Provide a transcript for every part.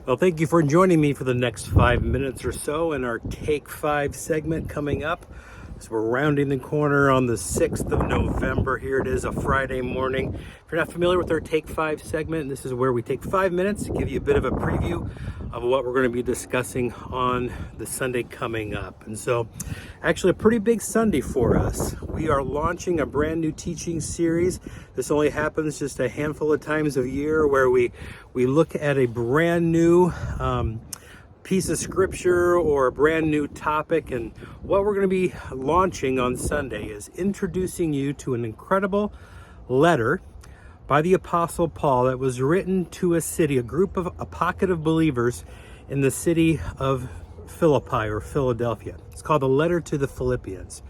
Well, thank you for joining me for the next 5 minutes or so in our Take 5 segment coming up. So we're rounding the corner on the 6th of November. Here it is, a Friday morning. If you're not familiar with our Take 5 segment, this is where we take 5 minutes to give you a bit of a preview of what we're going to be discussing on the Sunday coming up. And so, actually a pretty big Sunday for us. We are launching a brand new teaching series. This only happens just a handful of times a year where we look at a brand new piece of scripture or a brand new topic. And what we're going to be launching on Sunday is introducing you to an incredible letter by the Apostle Paul that was written to a pocket of believers in the city of Philippi or Philadelphia. It's called the Letter to the Philippians.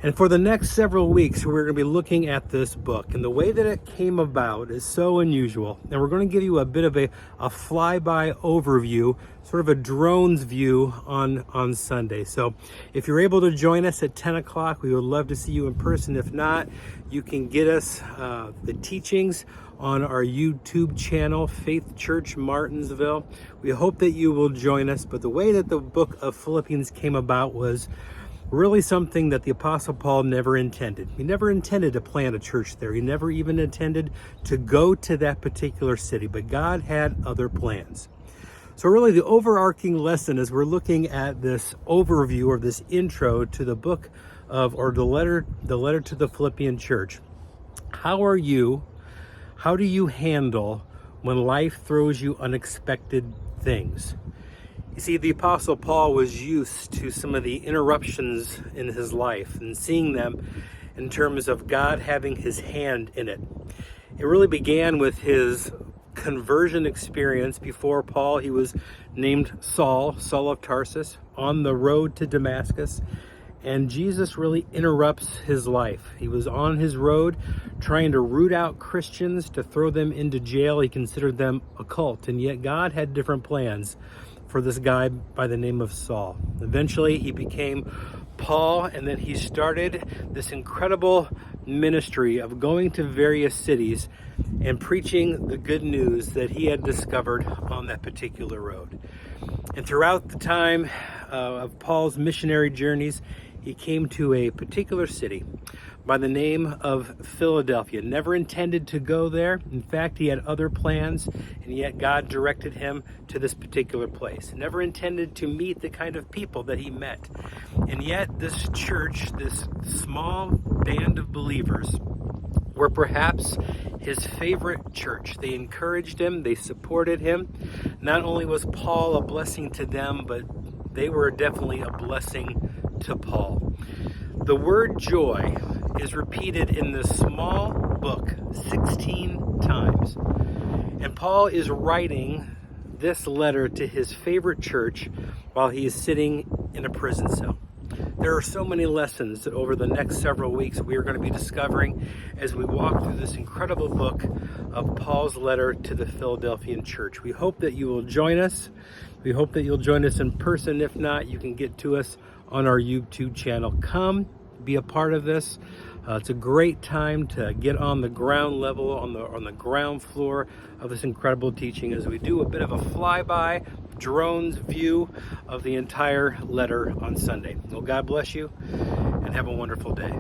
And for the next several weeks, we're going to be looking at this book. And the way that it came about is so unusual. And we're going to give you a bit of a flyby overview, sort of a drone's view on Sunday. So if you're able to join us at 10 o'clock, we would love to see you in person. If not, you can get us the teachings on our YouTube channel, Faith Church Martinsville. We hope that you will join us. But the way that the book of Philippians came about was really something that the Apostle Paul never intended. He never intended to plant a church there. He never even intended to go to that particular city, but God had other plans. So really the overarching lesson as we're looking at this overview or this intro to the book of, or the letter to the Philippian church. How do you handle when life throws you unexpected things? You see, the Apostle Paul was used to some of the interruptions in his life and seeing them in terms of God having his hand in it. It really began with his conversion experience. Before Paul, he was named Saul of Tarsus, on the road to Damascus. And Jesus really interrupts his life. He was on his road trying to root out Christians, to throw them into jail. He considered them a cult, and yet God had different plans for this guy by the name of Saul. Eventually he became Paul, and then he started this incredible ministry of going to various cities and preaching the good news that he had discovered on that particular road. And throughout the time of Paul's missionary journeys, he came to a particular city by the name of Philadelphia. Never intended to go there. In fact, he had other plans, and yet God directed him to this particular place. Never intended to meet the kind of people that he met. And yet this church, this small band of believers, were perhaps his favorite church. They encouraged him, they supported him. Not only was Paul a blessing to them, but they were definitely a blessing to Paul. The word joy is repeated in this small book 16 times. And Paul is writing this letter to his favorite church while he is sitting in a prison cell. There are so many lessons that over the next several weeks we are going to be discovering as we walk through this incredible book of Paul's letter to the Philadelphian church. We hope that you will join us. We hope that you'll join us in person. If not, you can get to us on our YouTube channel. Come be a part of this. It's a great time to get on the ground level, on the ground floor of this incredible teaching as we do a bit of a flyby, drone's view of the entire letter on Sunday. Well, God bless you and have a wonderful day.